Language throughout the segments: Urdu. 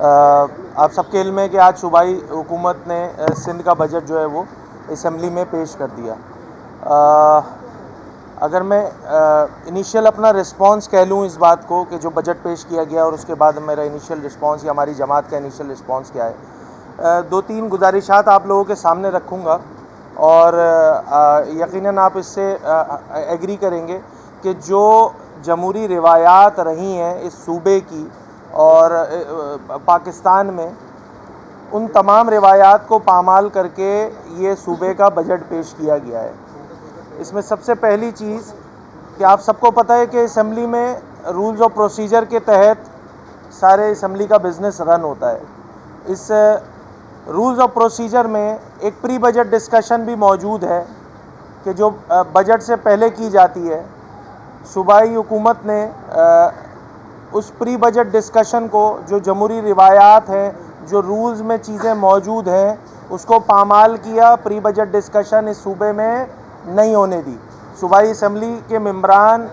آپ سب کے علم ہے کہ آج صوبائی حکومت نے سندھ کا بجٹ جو ہے وہ اسمبلی میں پیش کر دیا۔ اگر میں انیشیل اپنا رسپانس کہہ لوں اس بات کو کہ جو بجٹ پیش کیا گیا اور اس کے بعد میرا انیشیل رسپانس یا ہماری جماعت کا انیشیل رسپانس کیا ہے، دو تین گزارشات آپ لوگوں کے سامنے رکھوں گا اور یقیناً آپ اس سے ایگری کریں گے کہ جو جمہوری روایات رہی ہیں اس صوبے کی اور پاکستان میں، ان تمام روایات کو پامال کر کے یہ صوبے کا بجٹ پیش کیا گیا ہے۔ اس میں سب سے پہلی چیز کہ آپ سب کو پتہ ہے کہ اسمبلی میں رولز آف پروسیجر کے تحت سارے اسمبلی کا بزنس رن ہوتا ہے۔ اس رولز آف پروسیجر میں ایک پری بجٹ ڈسکشن بھی موجود ہے کہ جو بجٹ سے پہلے کی جاتی ہے۔ صوبائی حکومت نے اس پری بجٹ ڈسکشن کو، جو جمہوری روایات ہیں، جو رولز میں چیزیں موجود ہیں، اس کو پامال کیا۔ پری بجٹ ڈسکشن اس صوبے میں نہیں ہونے دی۔ صوبائی اسمبلی کے ممبران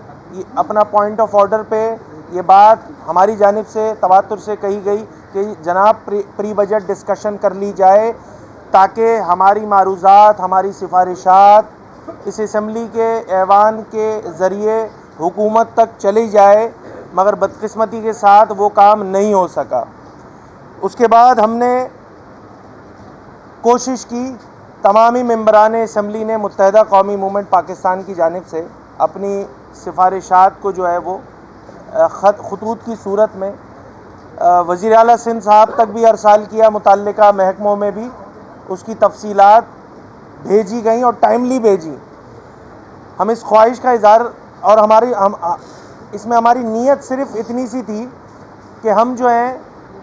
اپنا پوائنٹ آف آرڈر پہ یہ بات ہماری جانب سے تواتر سے کہی گئی کہ جناب پری بجٹ ڈسکشن کر لی جائے تاکہ ہماری معروضات، ہماری سفارشات اس اسمبلی کے ایوان کے ذریعے حکومت تک چلی جائے، مگر بدقسمتی کے ساتھ وہ کام نہیں ہو سکا۔ اس کے بعد ہم نے کوشش کی، تمامی ممبران اسمبلی نے متحدہ قومی موومنٹ پاکستان کی جانب سے اپنی سفارشات کو جو ہے وہ خطوط کی صورت میں وزیر اعلیٰ سندھ صاحب تک بھی ارسال کیا، متعلقہ محکموں میں بھی اس کی تفصیلات بھیجی گئیں اور ٹائملی بھیجی۔ ہم اس خواہش کا اظہار اور اس میں ہماری نیت صرف اتنی سی تھی کہ ہم جو ہیں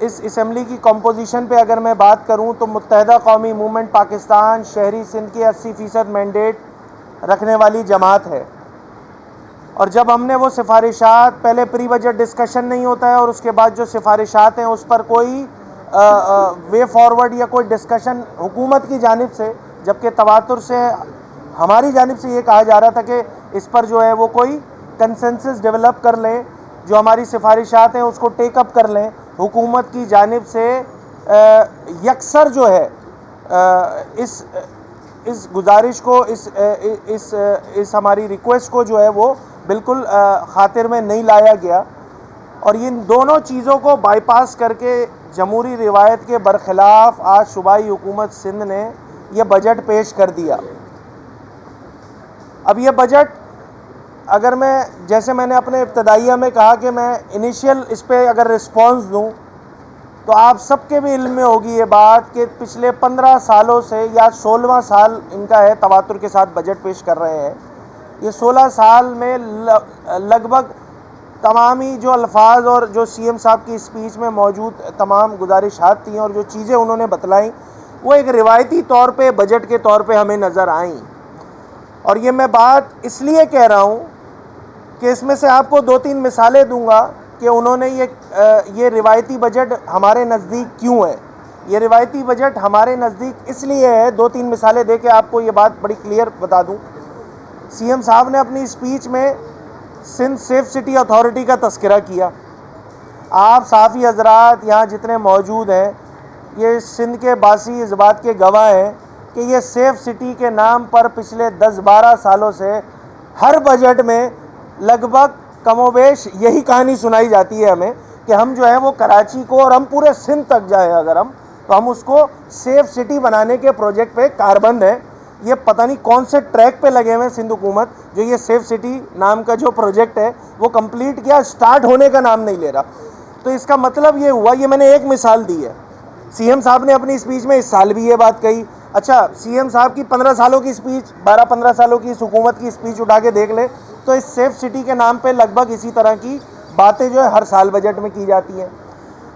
اس اسمبلی کی کمپوزیشن پہ اگر میں بات کروں تو متحدہ قومی موومنٹ پاکستان شہری سندھ کے 80% مینڈیٹ رکھنے والی جماعت ہے، اور جب ہم نے وہ سفارشات، پہلے پری بجٹ ڈسکشن نہیں ہوتا ہے اور اس کے بعد جو سفارشات ہیں اس پر کوئی وے فارورڈ یا کوئی ڈسکشن حکومت کی جانب سے، جبکہ تواتر سے ہماری جانب سے یہ کہا جا رہا تھا کہ اس پر جو ہے وہ کوئی کنسنسس ڈیولپ کر لیں، جو ہماری سفارشات ہیں اس کو ٹیک اپ کر لیں، حکومت کی جانب سے یکسر جو ہے اس گزارش کو، اس ہماری ریکویسٹ کو جو ہے وہ بالکل خاطر میں نہیں لایا گیا، اور ان دونوں چیزوں کو بائی پاس کر کے جمہوری روایت کے برخلاف آج صوبائی حکومت سندھ نے یہ بجٹ پیش کر دیا۔ اب یہ بجٹ، اگر جیسے میں نے اپنے ابتدائیہ میں کہا کہ میں انیشیل اس پہ اگر رسپانس دوں تو آپ سب کے بھی علم میں ہوگی یہ بات کہ پچھلے 15 سالوں سے، یا 16واں سال ان کا ہے تواتر کے ساتھ بجٹ پیش کر رہے ہیں، یہ 16 سال میں لگ بھگ تمامی جو الفاظ اور جو سی ایم صاحب کی اسپیچ میں موجود تمام گزارشات تھیں اور جو چیزیں انہوں نے بتلائیں، وہ ایک روایتی طور پہ بجٹ کے طور پہ ہمیں نظر آئیں۔ اور یہ میں بات اس لیے کہہ رہا ہوں کہ اس میں سے آپ کو 2-3 مثالیں دوں گا کہ انہوں نے یہ روایتی بجٹ ہمارے نزدیک کیوں ہے۔ یہ روایتی بجٹ ہمارے نزدیک اس لیے ہے، 2-3 مثالیں دے کے آپ کو یہ بات بڑی کلیئر بتا دوں۔ سی ایم صاحب نے اپنی اسپیچ میں سندھ سیف سٹی اتھارٹی کا تذکرہ کیا۔ آپ صحافی حضرات یہاں جتنے موجود ہیں، یہ سندھ کے باسی اس بات کے گواہ ہیں کہ یہ سیف سٹی کے نام پر پچھلے 10-12 سالوں سے ہر بجٹ میں لگ بھگ کم و بیش یہی کہانی سنائی جاتی ہے ہمیں کہ ہم جو ہے وہ کراچی کو، اور ہم پورے سندھ تک جائیں اگر تو ہم اس کو سیف سٹی بنانے کے پروجیکٹ پہ کاربند ہیں۔ یہ پتہ نہیں کون سے ٹریک پہ لگے ہوئے سندھ حکومت، جو یہ سیف سٹی نام کا جو پروجیکٹ ہے وہ کمپلیٹ کیا، سٹارٹ ہونے کا نام نہیں لے رہا۔ تو اس کا مطلب یہ ہوا، یہ میں نے ایک مثال دی ہے۔ سی ایم صاحب نے اپنی اسپیچ میں اس سال بھی یہ بات کہی۔ اچھا، سی ایم صاحب کی 15 سالوں کی اسپیچ، 12-15 سالوں کی اس حکومت کی اسپیچ اٹھا کے دیکھ لے تو اس سیف سٹی کے نام پہ لگ بھگ اسی طرح کی باتیں جو ہے ہر سال بجٹ میں کی جاتی ہیں۔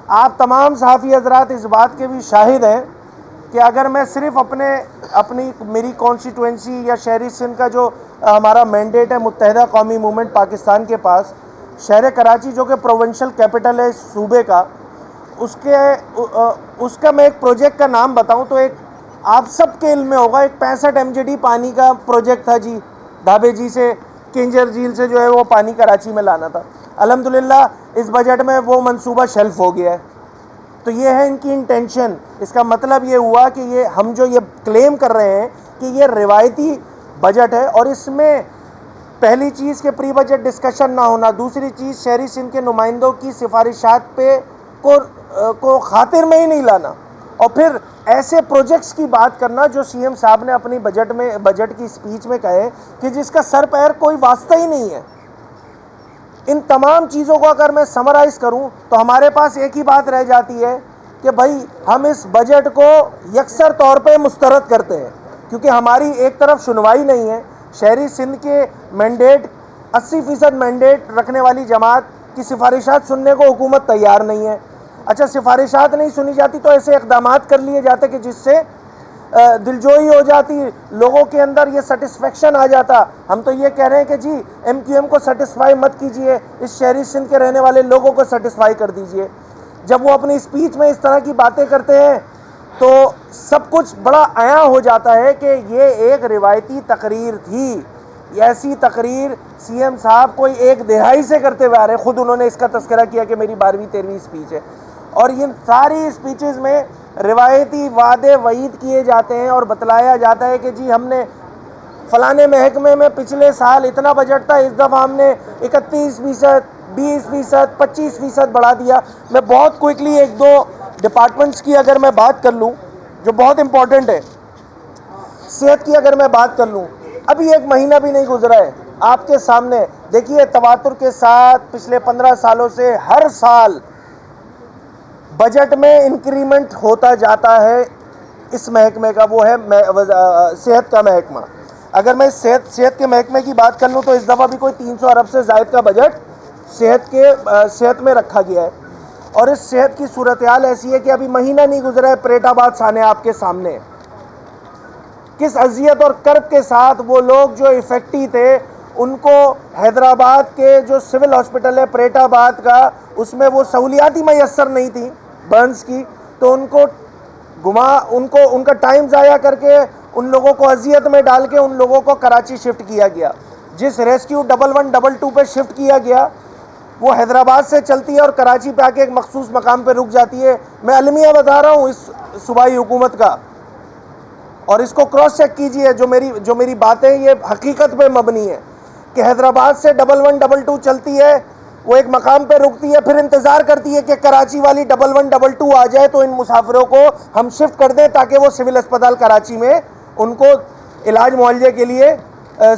آپ تمام صحافی حضرات اس بات کے بھی شاہد ہیں کہ اگر میں صرف میری کانسٹیٹوئنسی یا شہری سندھ کا جو ہمارا مینڈیٹ ہے متحدہ قومی موومنٹ پاکستان کے پاس، شہر کراچی جو کہ پروونشل کیپٹل ہے اس صوبے کا، اس کا میں ایک پروجیکٹ کا نام بتاؤں تو ایک آپ سب کے علم میں ہوگا، ایک 65 MGD پانی کا پروجیکٹ تھا جی، ڈھابے جی سے کنجر جھیل سے جو ہے وہ پانی کراچی میں لانا تھا۔ الحمدللہ اس بجٹ میں وہ منصوبہ شیلف ہو گیا ہے۔ تو یہ ہے ان کی انٹینشن. اس کا مطلب یہ ہوا کہ یہ ہم جو یہ کلیم کر رہے ہیں کہ یہ روایتی بجٹ ہے، اور اس میں پہلی چیز کہ پری بجٹ ڈسکشن نہ ہونا، دوسری چیز شہری سندھ کے نمائندوں کی سفارشات پہ کو خاطر میں ہی نہیں لانا، اور پھر ایسے پروجیکٹس کی بات کرنا جو سی ایم صاحب نے اپنی بجٹ کی اسپیچ میں کہے کہ جس کا سر پیر کوئی واسطہ ہی نہیں ہے. ان تمام چیزوں کو اگر میں سمرائز کروں تو ہمارے پاس ایک ہی بات رہ جاتی ہے کہ بھائی ہم اس بجٹ کو یکسر طور پہ مسترد کرتے ہیں، کیونکہ ہماری ایک طرف سنوائی نہیں ہے. شہری سندھ کے مینڈیٹ 80% مینڈیٹ رکھنے والی جماعت کی سفارشات سننے کو حکومت تیار نہیں ہے. اچھا، سفارشات نہیں سنی جاتی تو ایسے اقدامات کر لیے جاتے کہ جس سے دلجوئی ہو جاتی، لوگوں کے اندر یہ سیٹسفیکشن آ جاتا. ہم تو یہ کہہ رہے ہیں کہ جی ایم کیو ایم کو سیٹسفائی مت کیجئے، اس شہری سندھ کے رہنے والے لوگوں کو سیٹسفائی کر دیجئے. جب وہ اپنی اسپیچ میں اس طرح کی باتیں کرتے ہیں تو سب کچھ بڑا عیاں ہو جاتا ہے کہ یہ ایک روایتی تقریر تھی. ایسی تقریر سی ایم صاحب کوئی ایک دہائی سے کرتے ہوئے آ رہے ہیں. خود انہوں نے اس کا تذکرہ کیا کہ میری 12ویں 13ویں اسپیچ ہے، اور یہ ساری اسپیچز میں روایتی وعدے وعید کیے جاتے ہیں اور بتلایا جاتا ہے کہ جی ہم نے فلانے محکمے میں پچھلے سال اتنا بجٹ تھا، اس دفعہ ہم نے 31%، 20%، 25% بڑھا دیا. میں بہت کوئکلی ایک دو ڈپارٹمنٹس کی اگر میں بات کر لوں جو بہت امپورٹنٹ ہے. صحت کی اگر میں بات کر لوں، ابھی ایک مہینہ بھی نہیں گزرا ہے، آپ کے سامنے دیکھیے تواتر کے ساتھ پچھلے 15 سالوں سے ہر سال بجٹ میں انکریمنٹ ہوتا جاتا ہے اس محکمے کا، وہ ہے صحت کا محکمہ. اگر میں صحت کے محکمے کی بات کر لوں تو اس دفعہ بھی کوئی 300 ارب سے زائد کا بجٹ صحت میں رکھا گیا ہے. اور اس صحت کی صورتحال ایسی ہے کہ ابھی مہینہ نہیں گزرا ہے، پریٹ آباد سانے آپ کے سامنے کس اذیت اور کرب کے ساتھ وہ لوگ جو افیکٹی تھے ان کو حیدرآباد کے جو سول ہاسپٹل ہے پریٹ آباد کا، اس میں وہ سہولیات ہی میسر نہیں تھیں برنز کی، تو ان کا ٹائم ضائع کر کے ان لوگوں کو اذیت میں ڈال کے ان لوگوں کو کراچی شفٹ کیا گیا. جس ریسکیو 1112 پہ شفٹ کیا گیا وہ حیدرآباد سے چلتی ہے اور کراچی پہ آ کے ایک مخصوص مقام پہ رک جاتی ہے. میں المیہ بتا رہا ہوں اس صوبائی حکومت کا، اور اس کو کراس چیک کیجئے. جو میری باتیں یہ حقیقت پہ مبنی ہے کہ حیدرآباد سے 1112 چلتی ہے، وہ ایک مقام پہ رکتی ہے، پھر انتظار کرتی ہے کہ کراچی والی 1112 آ جائے تو ان مسافروں کو ہم شفٹ کر دیں تاکہ وہ سول اسپتال کراچی میں ان کو علاج معالجے کے لیے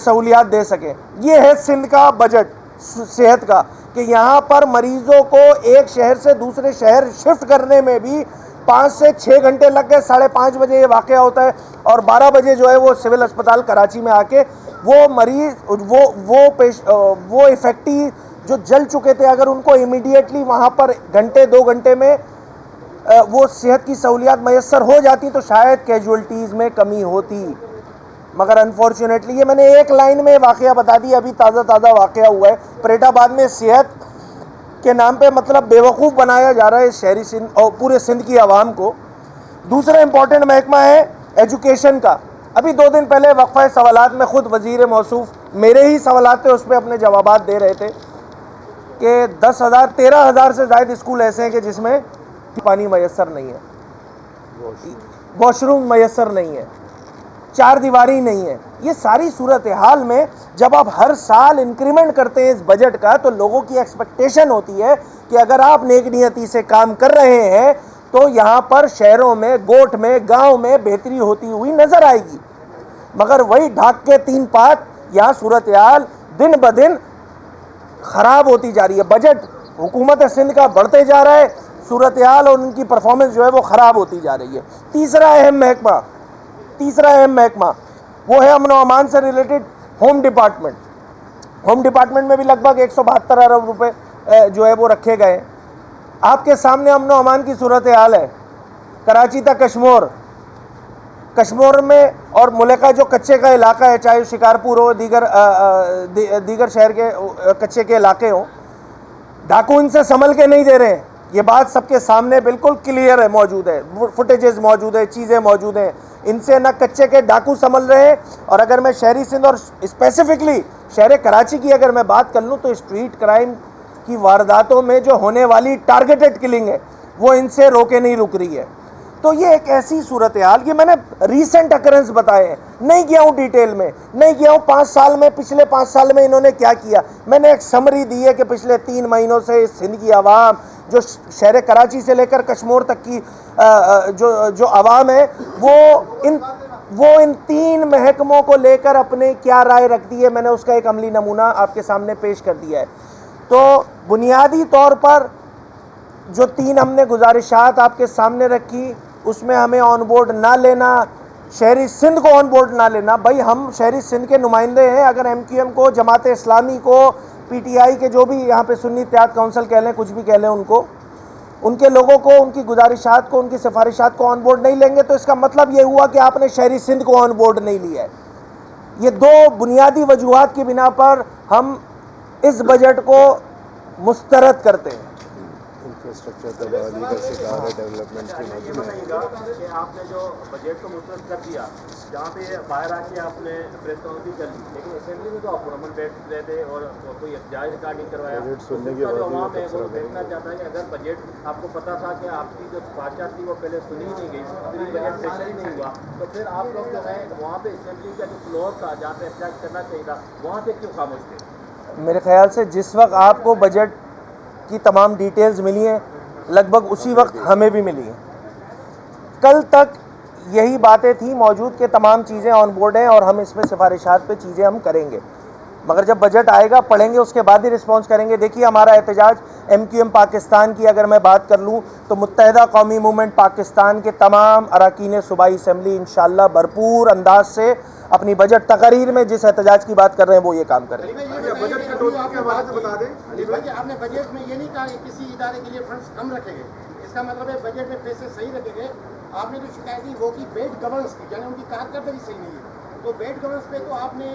سہولیات دے سکیں. یہ ہے سندھ کا بجٹ صحت کا، کہ یہاں پر مریضوں کو ایک شہر سے دوسرے شہر شفٹ کرنے میں بھی 5 سے 6 گھنٹے لگ گئے. 5:30 بجے یہ واقعہ ہوتا ہے اور 12 بجے جو ہے وہ سول اسپتال کراچی میں آ کے وہ مریض وہ افیکٹی جو جل چکے تھے، اگر ان کو امیڈیٹلی وہاں پر گھنٹے 2 گھنٹے میں وہ صحت کی سہولیات میسر ہو جاتی تو شاید کیجولٹیز میں کمی ہوتی. مگر انفارچونیٹلی یہ میں نے ایک لائن میں واقعہ بتا دیا، ابھی تازہ واقعہ ہوا ہے پریٹ آباد میں. صحت کے نام پہ مطلب بیوقوف بنایا جا رہا ہے شہری سندھ اور پورے سندھ کی عوام کو. دوسرا امپورٹنٹ محکمہ ہے ایجوکیشن کا. ابھی 2 دن پہلے وقفہ سوالات میں خود وزیر موصوف میرے ہی سوالات تھے، اس پہ اپنے جوابات دے رہے تھے کہ 13,000 سے زائد اسکول ایسے ہیں کہ جس میں پانی میسر نہیں ہے، واش روم میسر نہیں ہے، 4 دیواری نہیں ہے. یہ ساری صورتحال میں جب آپ ہر سال انکریمنٹ کرتے ہیں اس بجٹ کا تو لوگوں کی ایکسپیکٹیشن ہوتی ہے کہ اگر آپ نیک نیتی سے کام کر رہے ہیں تو یہاں پر شہروں میں، گوٹھ میں، گاؤں میں بہتری ہوتی ہوئی نظر آئے گی. مگر وہی ڈھاک کے 3 پات، یہاں صورتحال دن بدن خراب ہوتی جا رہی ہے. بجٹ حکومت سندھ کا بڑھتے جا رہا ہے، صورتحال اور ان کی پرفارمنس جو ہے وہ خراب ہوتی جا رہی ہے. تیسرا اہم محکمہ وہ ہے امن و امان سے related home department. Home department میں بھی لگ بھگ 172 ارب روپے جو ہے وہ رکھے گئے. آپ کے سامنے امن و امان کی صورتحال ہے. کراچی تک کشمور میں اور ملکہ جو کچے کا علاقہ ہے، چاہے شکارپور ہو، دیگر شہر کے کچے کے علاقے ہوں، ڈاکو ان سے سنبھل کے نہیں دے رہے ہیں. یہ بات سب کے سامنے بالکل کلیئر ہے، موجود ہے، فوٹیجز موجود ہے، چیزیں موجود ہیں. ان سے نہ کچے کے ڈاکو سنبھل رہے ہیں. اور اگر میں شہری سندھ اور اسپیسیفکلی شہر کراچی کی اگر میں بات کر لوں تو اسٹریٹ کرائم کی وارداتوں میں جو ہونے والی ٹارگیٹڈ کلنگ ہے، وہ ان سے روکے نہیں رک رہی ہے. تو یہ ایک ایسی صورتحال، یہ میں نے ریسنٹ اکرنس بتائے ہیں، نہیں گیا ہوں ڈیٹیل میں، نہیں گیا ہوں 5 سال میں، پچھلے 5 سال میں انہوں نے کیا کیا. میں نے ایک سمری دی ہے کہ پچھلے 3 مہینوں سے سندھ کی عوام، جو شہر کراچی سے لے کر کشمور تک کی جو عوام ہے، وہ ان 3 محکموں کو لے کر اپنے کیا رائے رکھتی ہے. میں نے اس کا ایک عملی نمونہ آپ کے سامنے پیش کر دیا ہے. تو بنیادی طور پر جو 3 ہم نے گزارشات آپ کے سامنے رکھی، اس میں ہمیں آن بورڈ نہ لینا، شہری سندھ کو آن بورڈ نہ لینا. بھائی ہم شہری سندھ کے نمائندے ہیں. اگر ایم کیو ایم کو، جماعت اسلامی کو، پی ٹی آئی کے جو بھی یہاں پہ سنی اتحاد کونسل کہہ لیں، کچھ بھی کہہ لیں، ان کے لوگوں کو، ان کی گزارشات کو، ان کی سفارشات کو آن بورڈ نہیں لیں گے، تو اس کا مطلب یہ ہوا کہ آپ نے شہری سندھ کو آن بورڈ نہیں لیا ہے. یہ 2 بنیادی وجوہات کی بنا پر ہم اس بجٹ کو مسترد کرتے ہیں. انفراسٹرکچر تباہی کا شکار ہے ڈیولپمنٹ کی یہ بتائیے گا کہ آپ نے جو بجٹ کو مسترد کر دیا، جہاں پہ باہر آ کے آپ نے پریس کانفرنس کر لی، لیکن اسمبلی میں تو آپ پرامن بیٹھ رہے تھے اور کوئی احتجاج ریکارڈنگ کروایا. بجٹ سننے کے جو بعد عوام ہے وہ تبصرہ دیکھنا چاہتا ہے کہ اگر بجٹ آپ کو پتا تھا کہ آپ کی جو سفارشات تھی وہ پہلے سنی ہی نہیں گئی، پھر بجٹ سیشن ہی نہیں ہوا، تو پھر آپ لوگ جو ہے وہاں پہ اسمبلی کا جو فلور تھا جہاں پہ احتجاج کرنا چاہیے تھا، وہاں پہ کیوں خاموش تھے؟ میرے خیال سے جس وقت آپ کو بجٹ کی تمام ڈیٹیلز ملی ہیں، لگ بھگ اسی وقت ہمیں بھی ملی ہیں. کل تک یہی باتیں تھیں موجود کہ تمام چیزیں آن بورڈ ہیں اور ہم اس میں سفارشات پہ چیزیں ہم کریں گے، مگر جب بجٹ آئے گا پڑھیں گے، اس کے بعد ہی رسپانس کریں گے. دیکھیے ہمارا احتجاج ایم کیو ایم پاکستان کی اگر میں بات کر لوں تو متحدہ قومی موومنٹ پاکستان کے تمام اراکین صوبائی اسمبلی انشاءاللہ بھرپور انداز سے اپنی بجٹ تقاریر میں جس احتجاج کی بات کر رہے ہیں وہ یہ کام کریں گے. بجٹ کٹوتی کے حوالے سے بتا دیں، آپ نے بجٹ میں یہ نہیں کہا کہ کسی ادارے کے لیے فنڈز کم رکھیں گے، اس کا مطلب ہے بجٹ میں پیسے صحیح رکھیں گے. آپ نے جو شکایت کی وہ کی بیڈ گورننس کی، یعنی ان کی کارکردگی صحیح نہیں ہے. تو بیڈ گورننس پہ تو آپ نے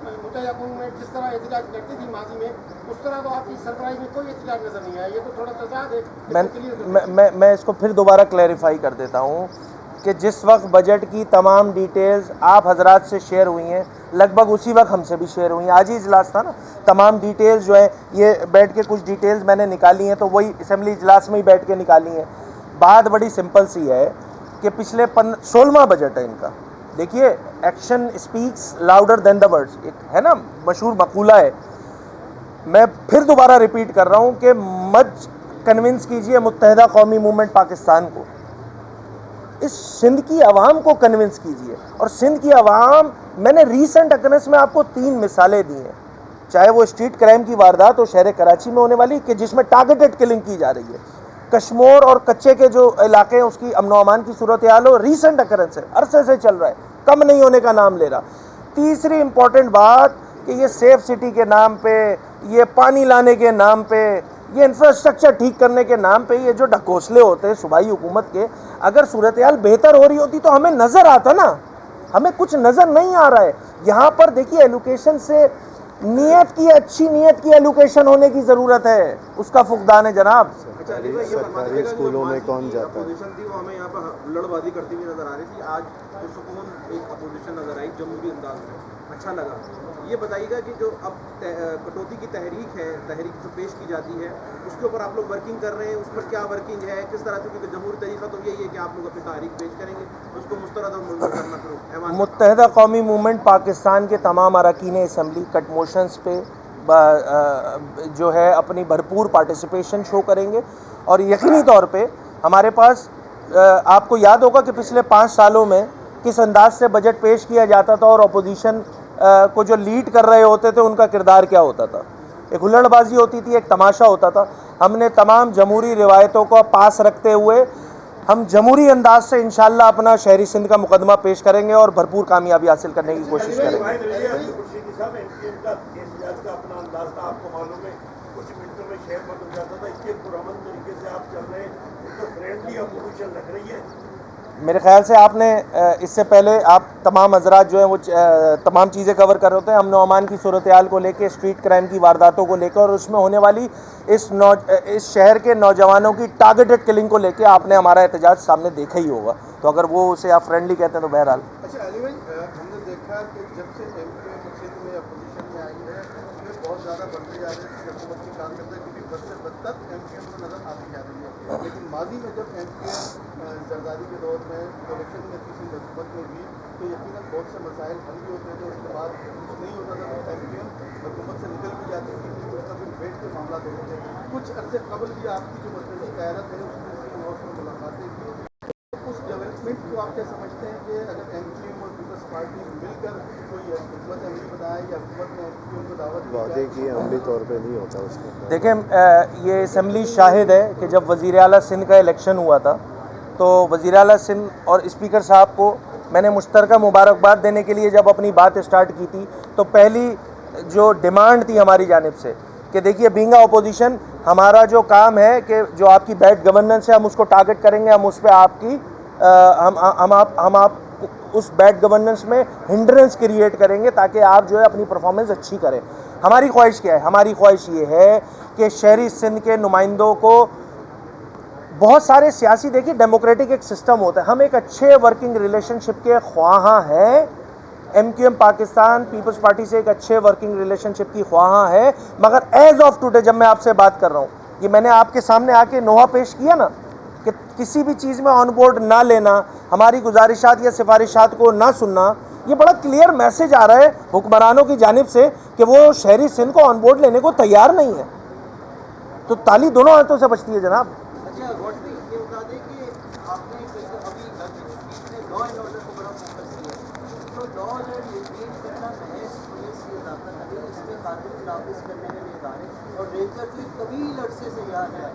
متحدہ قوم میں جس طرح احتجاج کرتی تھی ماضی میں، اس طرح تو آپ کی سربراہی میں کوئی احتجاج نظر نہیں آیا. یہ تو تھوڑا تضاد ہے. میں اس کو پھر دوبارہ کلیریفائی کر دیتا ہوں کہ جس وقت بجٹ کی تمام ڈیٹیلز آپ حضرات سے شیئر ہوئی ہیں، لگ بھگ اسی وقت ہم سے بھی شیئر ہوئی ہیں. آج ہی اجلاس تھا نا، تمام ڈیٹیلز جو ہے یہ بیٹھ کے کچھ ڈیٹیلز میں نے نکالی ہیں تو وہی اسمبلی اجلاس میں ہی بیٹھ کے نکالی ہیں. بات بڑی سمپل سی ہے کہ پچھلے 16واں بجٹ ہے ان کا. دیکھیے action speaks louder than the words, ایک ہے نا مشہور مقولہ ہے. میں پھر دوبارہ ریپیٹ کر رہا ہوں کہ مت کنونس کیجئے متحدہ قومی موومنٹ پاکستان کو، اس سندھ کی عوام کو کنونس کیجئے. اور سندھ کی عوام، میں نے ریسنٹ اکرنس میں آپ کو 3 مثالیں دی ہیں، چاہے وہ اسٹریٹ کرائم کی واردات ہو شہر کراچی میں ہونے والی کہ جس میں ٹارگیٹڈ کلنگ کی جا رہی ہے، کشمور اور کچے کے جو علاقے ہیں اس کی امن و امان کی صورتحال ہو، ریسنٹ اکرنس ہے، عرصے سے چل رہا ہے، کم نہیں ہونے کا نام لے رہا. تیسری امپورٹنٹ بات کہ یہ سیف سٹی کے نام پہ، یہ پانی لانے کے نام پہ، یہ انفراسٹرکچر ٹھیک کرنے کے نام پہ یہ جو ڈھکوسلے ہوتے ہیں صوبائی حکومت کے، اگر صورتحال بہتر ہو رہی ہوتی تو ہمیں نظر آتا نا. ہمیں کچھ نظر نہیں آ رہا ہے یہاں پر. دیکھیے ایلوکیشن سے نیت کی، اچھی نیت کی ایلوکیشن ہونے کی ضرورت ہے، اس کا فقدان ہے جناب. سرکاری اسکولوں میں کون جاتا ہے؟ اپوزیشن تھی وہ ہمیں یہاں پر ہلڑ بازی کرتی ہوئی نظر آ رہی تھی. آج پرسکون ایک اپوزیشن نظر آئی جمہوری انداز میں، اچھا لگا. یہ بتائیے گا کہ جو اب کٹوتی کی تحریک ہے، تحریک جو پیش کی جاتی ہے، اس کے اوپر آپ لوگ ورکنگ کر رہے ہیں، اس پر کیا ورکنگ ہے، کس طرح سے؟ کیونکہ جمہوری طریقہ تو یہی ہے کہ آپ لوگ اپنی تحریک پیش کریں گے، اس کو مسترد اور منظور کرنا پھر متحدہ قومی موومنٹ پاکستان کے تمام اراکین اسمبلی کٹ موشنز پہ جو ہے اپنی بھرپور پارٹیسپیشن شو کریں گے. اور یقینی طور پہ ہمارے پاس آپ کو یاد ہوگا کہ پچھلے 5 سالوں میں کس انداز سے بجٹ پیش کیا جاتا تھا اور اپوزیشن کو جو لیڈ کر رہے ہوتے تھے ان کا کردار کیا ہوتا تھا. ایک ہلڑ بازی ہوتی تھی، ایک تماشا ہوتا تھا. ہم نے تمام جمہوری روایتوں کو پاس رکھتے ہوئے ہم جمہوری انداز سے انشاءاللہ اپنا شہری سندھ کا مقدمہ پیش کریں گے اور بھرپور کامیابی حاصل کرنے کی کوشش کریں گے. میرے خیال سے آپ نے اس سے پہلے آپ تمام حضرات جو ہیں وہ تمام چیزیں کور کر رہے ہوتے ہیں. امن و امان کی صورتحال کو لے کے، اسٹریٹ کرائم کی وارداتوں کو لے کر اور اس میں ہونے والی اس شہر کے نوجوانوں کی ٹارگیٹڈ کلنگ کو لے کے آپ نے ہمارا احتجاج سامنے دیکھا ہی ہوگا. تو اگر وہ اسے آپ فرینڈلی کہتے ہیں تو بہرحال. اچھا علی بھائی، ہم نے دیکھا کہ جب سے ایم کیو ایم سندھ میں اپوزیشن میں آئی ہے، اس میں بہت زیادہ بڑھتے جا رہے ہیں حکومت کی کارکردگی بھی بد سے بدتر ایم کیو ایم کو نظر آتی جا رہی ہے. لیکن ماضی میں جب ایم پی ایم زرداری کے دور میں الیکشن میں کسی حکومت میں بھی تو یقیناً بہت سے مسائل حل بھی ہوتے تھے، اس کے بعد کچھ نہیں ہوتا تھا تو ایم پی ایم حکومت سے نکل بھی جاتی تھی، کچھ نہ کچھ بیٹھ کے معاملات ہوتے تھے. کچھ عرصے قبل بھی آپ کی جو مرکزی قیادت ہے اس نے سی ہاؤس میں ملاقاتیں کی. اس ڈیولپمنٹ کو آپ کیا سمجھتے ہیں کہ اگر ایم پی ایم اور پیپلز پارٹی مل کر کوئی حکومت عملی بنائے یا حکومت نے ایم پی ایم کو دعوت وعدے کی عملی طور پہ نہیں ہوتا اس کے دیکھیں یہ اسمبلی شاہد ہے کہ جب وزیر اعلیٰ سندھ کا الیکشن ہوا تھا تو وزیر اعلیٰ سندھ اور اسپیکر صاحب کو میں نے مشترکہ مبارکباد دینے کے لیے جب اپنی بات اسٹارٹ کی تھی تو پہلی جو ڈیمانڈ تھی ہماری جانب سے کہ دیکھیے بینگ اپوزیشن ہمارا جو کام ہے کہ جو آپ کی بیڈ گورننس ہے ہم اس کو ٹارگٹ کریں گے، ہم اس پہ آپ کی ہم آپ اس بیڈ گورننس میں ہنڈرنس کریٹ کریں گے تاکہ آپ جو ہے اپنی پرفارمنس اچھی کریں. ہماری خواہش کیا ہے؟ ہماری خواہش یہ ہے کہ شہری سندھ کے نمائندوں کو بہت سارے سیاسی دیکھیے ڈیموکریٹک ایک سسٹم ہوتا ہے، ہم ایک اچھے ورکنگ ریلیشن شپ کے خواہاں ہیں. M Q M Pakistan Peoples Party سے ایک اچھے ورکنگ ریلیشن شپ کی خواہاں ہے، مگر ایز آف ٹوڈے جب میں آپ سے بات کر رہا ہوں یہ میں نے آپ کے سامنے آ کے نوحہ پیش کیا نا کہ کسی بھی چیز میں آن بورڈ نہ لینا، ہماری گزارشات یا سفارشات کو نہ سننا، یہ بڑا کلیئر میسج آ رہا ہے حکمرانوں کی جانب سے کہ وہ شہری سندھ کو آن بورڈ لینے کو تیار نہیں ہے. تو تالی دونوں ہاتھوں سے بچتی ہے جناب. اچھا روشنی یہ بتا دیں کہ آپ نے ابھی لا اینڈ آرڈر کو بڑا فوکس کیا تو لا اینڈ یقین کرنا محض پولیس کی ہلاکت نہیں، اس میں قانون نافذ کرنے میں ادارے اور رینجر جو طویل عرصے سے یاد ہے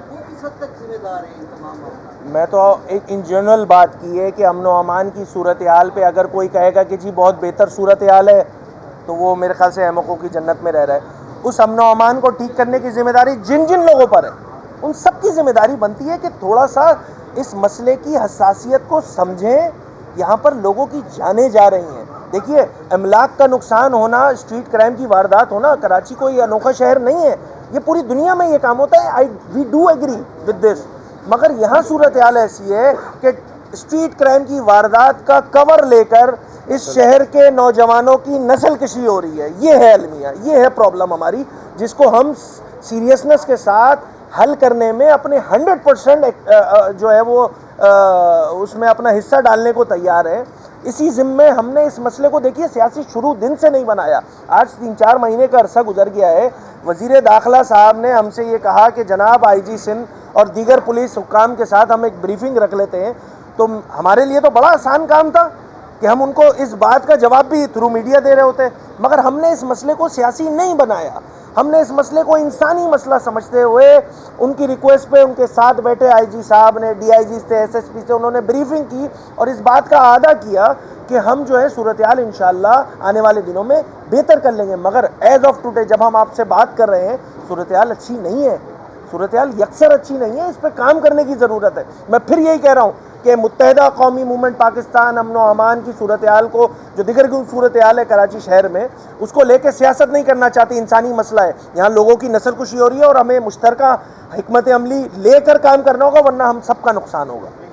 وہ کس حد تک ذمہ دار ہیں ان تمام معاملات؟ میں تو ایک ان جنرل بات کی ہے کہ امن و امان کی صورتحال پہ اگر کوئی کہے گا کہ جی بہت بہتر صورتحال ہے تو وہ میرے خیال سے احمقوں کی جنت میں رہ رہا ہے. اس امن و امان کو ٹھیک کرنے کی ذمہ داری جن جن لوگوں پر ہے ان سب کی ذمہ داری بنتی ہے کہ تھوڑا سا اس مسئلے کی حساسیت کو سمجھیں. یہاں پر لوگوں کی جانیں جا رہی ہیں. دیکھیے املاک کا نقصان ہونا، اسٹریٹ کرائم کی واردات ہونا، کراچی کوئی انوکھا شہر نہیں ہے، یہ پوری دنیا میں یہ کام ہوتا ہے. We do agree with this, مگر یہاں صورتحال ایسی ہے کہ اسٹریٹ کرائم کی واردات کا کور لے کر اس شہر کے نوجوانوں کی نسل کشی ہو رہی ہے. یہ ہے المیہ، یہ ہے پرابلم ہماری جس کو ہم سیریسنس کے ساتھ حل کرنے میں اپنے 100% جو ہے وہ اس میں اپنا حصہ ڈالنے کو تیار ہے. اسی ذمے ہم نے اس مسئلے کو دیکھیے سیاسی شروع دن سے نہیں بنایا، آج 3-4 مہینے کا عرصہ گزر گیا ہے. وزیر داخلہ صاحب نے ہم سے یہ کہا کہ جناب آئی جی سندھ اور دیگر پولیس حکام کے ساتھ ہم ایک بریفنگ رکھ لیتے ہیں. تو ہمارے لیے تو بڑا آسان کام تھا کہ ہم ان کو اس بات کا جواب بھی تھرو میڈیا دے رہے ہوتے، مگر ہم نے اس مسئلے کو سیاسی نہیں بنایا. ہم نے اس مسئلے کو انسانی مسئلہ سمجھتے ہوئے ان کی ریکویسٹ پہ ان کے ساتھ بیٹھے آئی جی صاحب نے، ڈی آئی جی سے، ایس ایس پی سے انہوں نے بریفنگ کی اور اس بات کا اعادہ کیا کہ ہم جو ہے صورتحال انشاءاللہ آنے والے دنوں میں بہتر کر لیں گے. مگر ایز آف ٹوڈے جب ہم آپ سے بات کر رہے ہیں صورتحال اچھی نہیں ہے، صورتحال یکسر اچھی نہیں ہے، اس پہ کام کرنے کی ضرورت ہے. میں پھر یہی کہہ رہا ہوں کہ متحدہ قومی موومنٹ پاکستان امن و امان کی صورتحال کو، جو دیگر کی صورتحال ہے کراچی شہر میں، اس کو لے کے سیاست نہیں کرنا چاہتی. انسانی مسئلہ ہے، یہاں لوگوں کی نسل کشی ہو رہی ہے اور ہمیں مشترکہ حکمت عملی لے کر کام کرنا ہوگا ورنہ ہم سب کا نقصان ہوگا.